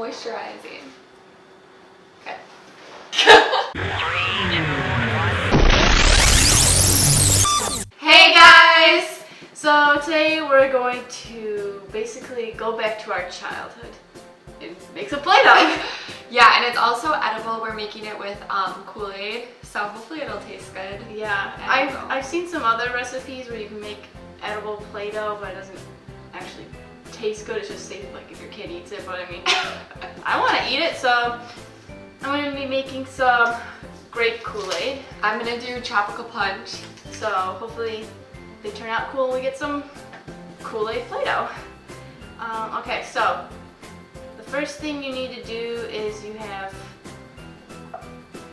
moisturizing. Okay. Hey guys! So today we're going to basically go back to our childhood and make some Play-Doh. Yeah, and it's also edible. We're making it with Kool-Aid, so hopefully it'll taste good. Yeah, I've seen some other recipes where you can make edible Play-Doh, but it doesn't actually taste good. It's just safe, like if your kid eats it. But I mean, I want to eat it, so I'm going to be making some grape Kool-Aid. I'm gonna do tropical punch. So hopefully they turn out cool and we get some Kool-Aid Play-Doh. Okay, so the first thing you need to do is you have a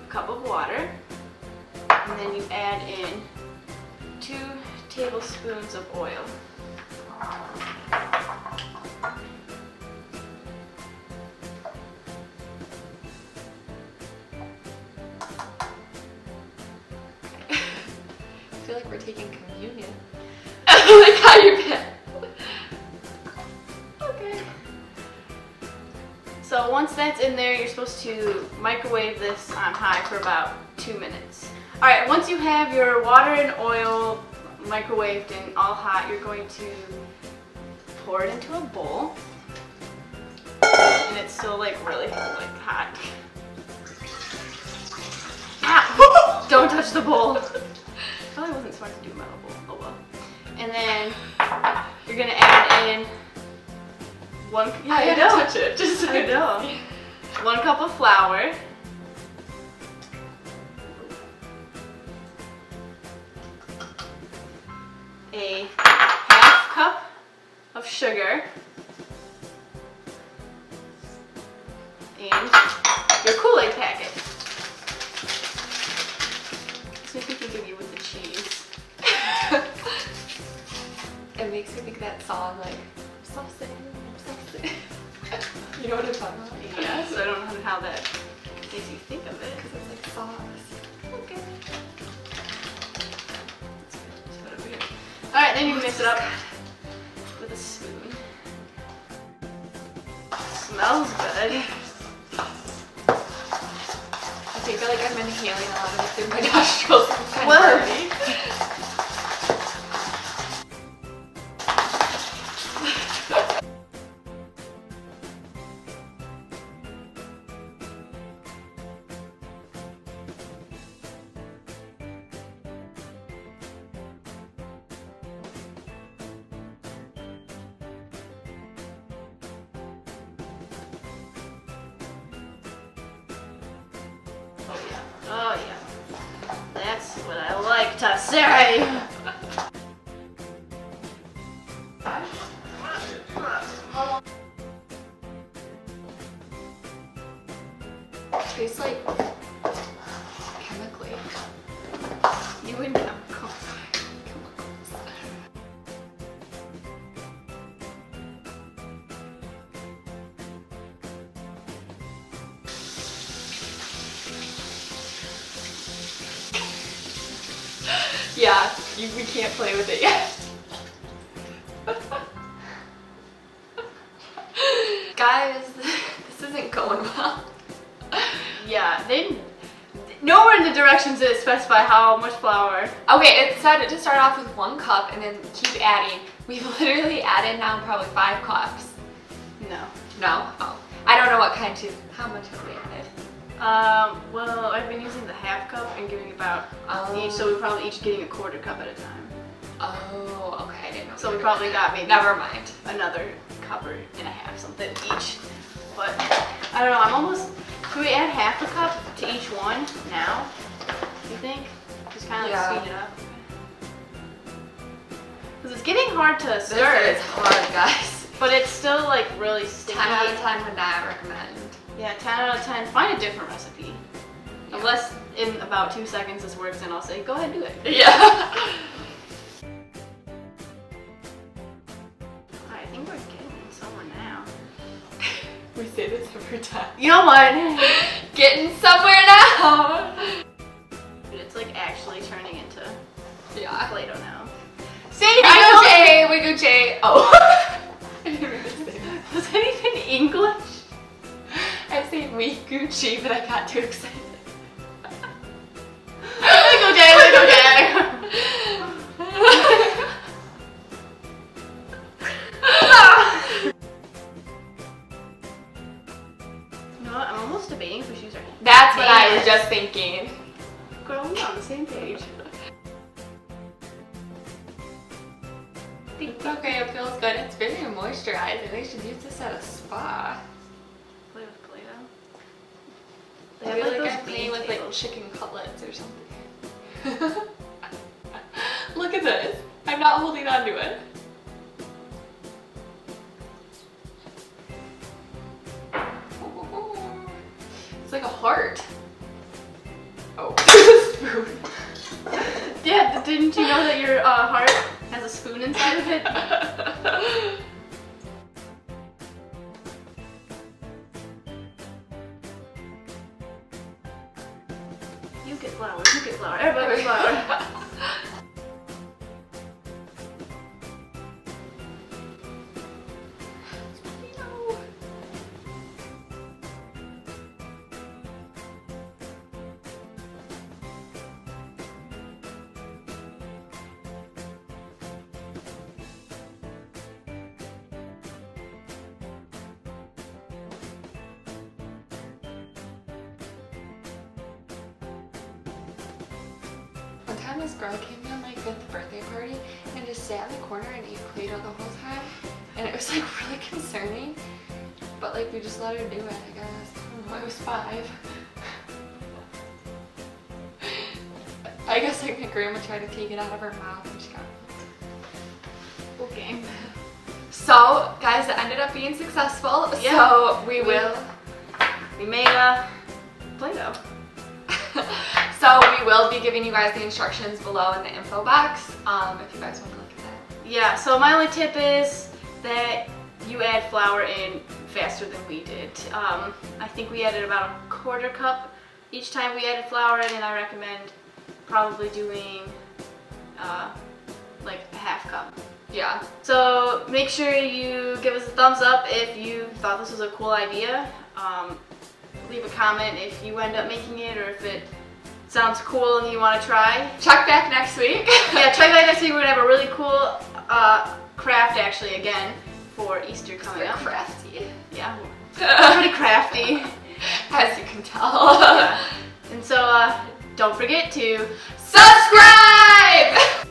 cup of water, and then you add in 2 tablespoons of oil. I feel like we're taking communion. Like how you been? Okay. So once that's in there, you're supposed to microwave this on high for about 2 minutes. Alright, once you have your water and oil microwaved and all hot, you're going to pour it into a bowl. And it's still like really hot. Ah! Don't touch the bowl. Probably wasn't smart to do a metal bowl. Oh well. And then you're gonna add in one. Yeah, I had to touch it. Just I know. 1 cup of flour. A ½ cup of sugar. And your Kool-Aid packet. See if we can give you with the cheese. It makes me think of that song, like, something. You know what I'm talking about? Yes, I don't know how that makes you think of it. Because it's like sauce. Okay. Let's put it over here. Alright, then you mix it up with a spoon. Smells good. I feel like I'm inhaling a lot of it through my nostrils. Whoa. Oh yeah, that's what I like to say. Tastes like chemically. You and chemicals. Yeah, we can't play with it yet. Guys, this isn't going well. Yeah, nowhere in the directions did it specify how much flour. Okay, it said to start off with 1 cup and then keep adding. We've literally added now probably 5 cups. No. No? Oh. I don't know what kind to. How much have we added? Well, I've been using the ½ cup and giving about each, so we're probably each getting a ¼ cup at a time. Oh, okay, I didn't know. So we probably got maybe never mind. Another cup or and a half, something each. But I don't know. I'm almost. Can we add ½ a cup to each one now? You think? Just kind of like speed it up. Because it's getting hard to stir. This is hard, guys. But it's still like really sticky. 10 out of 10 would not recommend. Yeah, 10 out of 10. Find a different recipe. Yeah. Unless in about 2 seconds this works, and I'll say, go ahead, do it. Yeah. I think we're getting somewhere now. We say this every time. You know what? Getting somewhere now. It's like actually turning into Play-Doh now. See, we go J. Oh. I didn't even say that. Was that even English? say we Gucci, but I got too excited. Go Jag, go Jag. You know what? I'm almost debating if we should use our hands. That's what I was just thinking. Girl, we're on the same page. It's okay, it feels good. It's very moisturizing. They should use this at a spa. Play with Play-Doh. I They feel have like like I'm those playing with like tables. chicken cutlets or something. Look at this. I'm not holding on to it. It's like a heart. Oh, spoon. Yeah, didn't you know that your heart has a spoon inside of it? You get flour, everybody gets flour. One time this girl came to my 5th birthday party and just sat in the corner and ate Play-Doh the whole time. And it was like really concerning. But like we just let her do it, I guess. I don't know, I was 5. I guess like my grandma tried to take it out of her mouth and she got it. Okay. So guys, it ended up being successful. Yeah. So we made a Play-Doh. So we will be giving you guys the instructions below in the info box if you guys want to look at that. Yeah, so my only tip is that you add flour in faster than we did. I think we added about a 1/4 cup each time we added flour in, and I recommend probably doing like a 1/2 cup. Yeah. So make sure you give us a thumbs up if you thought this was a cool idea. Leave a comment if you end up making it or if it sounds cool and you want to try. Check back next week. Yeah, check back next week. We're going to have a really cool craft actually again for Easter coming up. Crafty. Yeah, we're pretty crafty. As you can tell. Yeah. And so don't forget to subscribe!